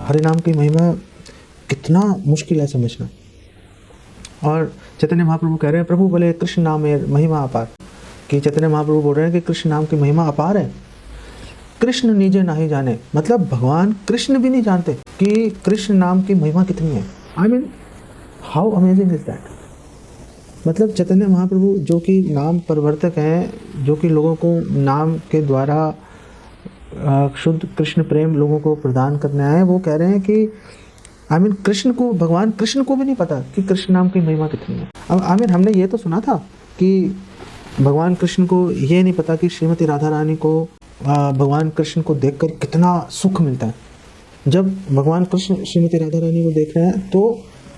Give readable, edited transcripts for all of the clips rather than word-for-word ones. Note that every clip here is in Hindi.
हरि नाम की महिमा कितना मुश्किल है समझना। और चैतन्य महाप्रभु कह रहे हैं, प्रभु बोले कृष्ण नाम है महिमा अपार, कि चैतन्य महाप्रभु बोल रहे हैं कि कृष्ण नाम की महिमा अपार है। कृष्ण निजे नहीं जाने, मतलब भगवान कृष्ण भी नहीं जानते कि कृष्ण नाम की महिमा कितनी है। I mean how amazing is that. मतलब चैतन्य महाप्रभु जो कि नाम प्रवर्तक हैं, जो कि लोगों को नाम के द्वारा शुद्ध कृष्ण प्रेम लोगों को प्रदान करने आए, वो कह रहे हैं कि कृष्ण को, भगवान कृष्ण को भी नहीं पता कि कृष्ण नाम की महिमा कितनी है। अब हमने ये तो सुना था कि भगवान कृष्ण को ये नहीं पता कि श्रीमती राधा रानी को भगवान कृष्ण को देखकर कितना सुख मिलता है। जब भगवान कृष्ण श्रीमती राधा रानी को देख रहे हैं तो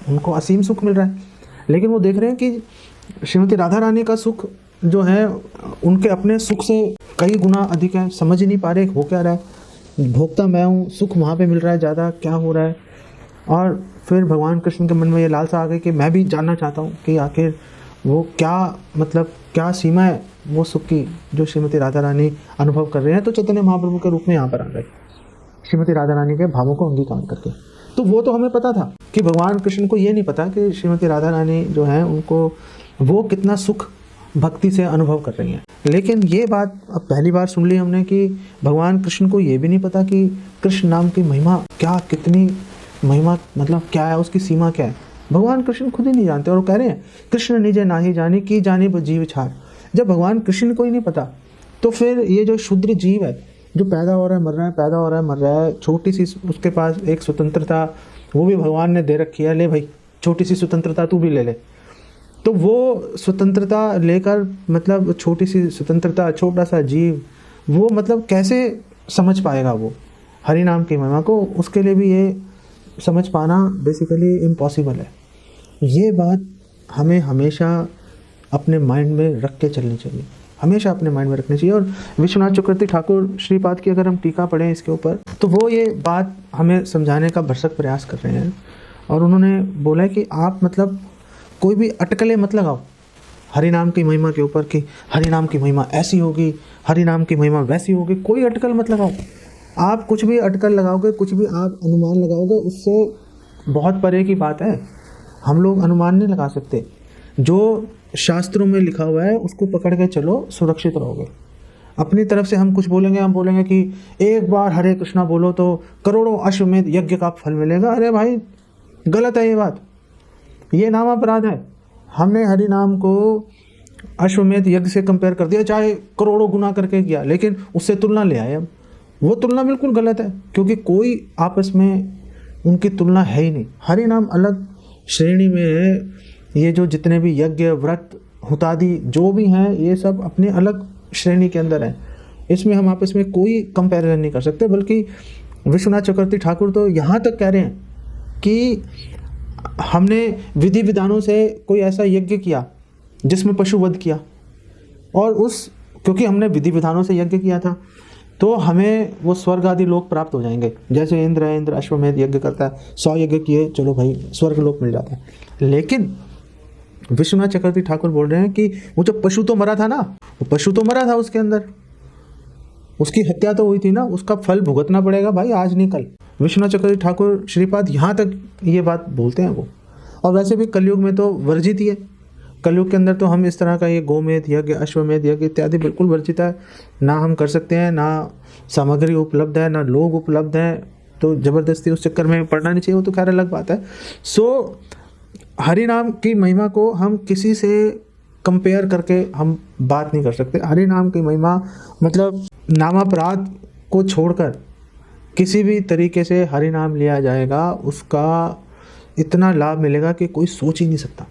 उनको असीम सुख मिल रहा है, लेकिन वो देख रहे हैं कि श्रीमती राधा रानी का सुख जो है उनके अपने सुख से कई गुना अधिक है। समझ ही नहीं पा रहे हो क्या रहा है, भोगता मैं हूँ, सुख वहाँ पे मिल रहा है ज़्यादा, क्या हो रहा है। और फिर भगवान कृष्ण के मन में ये लालसा आ गई कि मैं भी जानना चाहता हूँ कि आखिर वो क्या, मतलब क्या सीमा है वो सुख की जो श्रीमती राधा रानी अनुभव कर रहे हैं। तो चैतन्य महाप्रभु के रूप में यहाँ पर आ गए श्रीमती राधा रानी के भावों को अंगीकार करके। तो वो तो हमें पता था कि भगवान कृष्ण को ये नहीं पता कि श्रीमती राधा रानी जो है उनको वो कितना सुख भक्ति से अनुभव कर रही हैं। लेकिन ये बात अब पहली बार सुन ली हमने कि भगवान कृष्ण को ये भी नहीं पता कि कृष्ण नाम की महिमा क्या, कितनी महिमा, मतलब क्या है, उसकी सीमा क्या है। भगवान कृष्ण खुद ही नहीं जानते और कह रहे हैं कृष्ण निजे नाही जाने की जाने जीव छाड़। जब भगवान कृष्ण को ही नहीं पता तो फिर ये जो क्षुद्र जीव है जो पैदा हो रहा है मर रहा है, पैदा हो रहा है मर रहा है, छोटी सी उसके पास एक स्वतंत्रता वो भी भगवान ने दे रखी है, ले भाई छोटी सी स्वतंत्रता तू भी ले ले। तो वो स्वतंत्रता लेकर, मतलब छोटी सी स्वतंत्रता, छोटा सा जीव, वो मतलब कैसे समझ पाएगा वो हरि नाम की महिमा को। उसके लिए भी ये समझ पाना बेसिकली इम्पॉसिबल है। ये बात हमें हमेशा अपने माइंड में रख के चलनी चाहिए, हमेशा अपने माइंड में रखनी चाहिए। और विश्वनाथ चक्रवर्ती ठाकुर श्रीपाद की अगर हम टीका पढ़ें इसके ऊपर तो वो ये बात हमें समझाने का भरसक प्रयास कर रहे हैं। और उन्होंने बोला है कि आप मतलब कोई भी अटकलें मत लगाओ हरि नाम की महिमा के ऊपर कि हरि नाम की महिमा ऐसी होगी, हरि नाम की महिमा वैसी होगी। कोई अटकल मत लगाओ। आप कुछ भी अटकल लगाओगे, कुछ भी आप अनुमान लगाओगे, उससे बहुत परे की बात है। हम लोग अनुमान नहीं लगा सकते। जो शास्त्रों में लिखा हुआ है उसको पकड़ के चलो, सुरक्षित रहोगे। अपनी तरफ से हम कुछ बोलेंगे, हम बोलेंगे कि एक बार हरे कृष्णा बोलो तो करोड़ों अश्वमेध यज्ञ का फल मिलेगा। अरे भाई गलत है ये बात, ये नाम अपराध है। हमने हरि नाम को अश्वमेध यज्ञ से कंपेयर कर दिया, चाहे करोड़ों गुना करके किया, लेकिन उससे तुलना ले आए हम। वो तुलना बिल्कुल गलत है, क्योंकि कोई आपस में उनकी तुलना है ही नहीं। हरि नाम अलग श्रेणी में है। ये जो जितने भी यज्ञ, व्रत, हुतादि जो भी हैं, ये सब अपने अलग श्रेणी के अंदर हैं। इसमें हम आपस में कोई कंपैरिजन नहीं कर सकते। बल्कि विश्वनाथ चक्रवर्ती ठाकुर तो यहाँ तक कह रहे हैं कि हमने विधि विधानों से कोई ऐसा यज्ञ किया जिसमें पशुवध किया, और क्योंकि हमने विधि विधानों से यज्ञ किया था तो हमें वो स्वर्ग आदि लोक प्राप्त हो जाएंगे। जैसे इंद्र अश्वमेध यज्ञ करता है, 100 यज्ञ किए, चलो भाई स्वर्ग लोक मिल जाता है। लेकिन विश्वनाथ चक्रवर्ती ठाकुर बोल रहे हैं कि वो जो पशु तो मरा था ना, वो पशु तो मरा था, उसके अंदर उसकी हत्या तो हुई थी ना, उसका फल भुगतना पड़ेगा भाई, आज नहीं कल। विश्वनाथ चक्रवर्ती ठाकुर श्रीपाद यहाँ तक ये बात बोलते हैं वो। और वैसे भी कलयुग में तो वर्जित ही है। कलयुग के अंदर तो हम इस तरह का ये गोमेध यज्ञ, अश्वमेध यज्ञ इत्यादि बिल्कुल वर्जित है। ना हम कर सकते हैं, ना सामग्री उपलब्ध है, ना लोग उपलब्ध हैं, तो ज़बरदस्ती उस चक्कर में पड़ना नहीं चाहिए, वो तो खैर अलग बात है। सो हरि नाम की महिमा को हम किसी से कंपेयर करके हम बात नहीं कर सकते। हरि नाम की महिमा मतलब नामापराध को छोड़कर किसी भी तरीके से हरि नाम लिया जाएगा, उसका इतना लाभ मिलेगा कि कोई सोच ही नहीं सकता।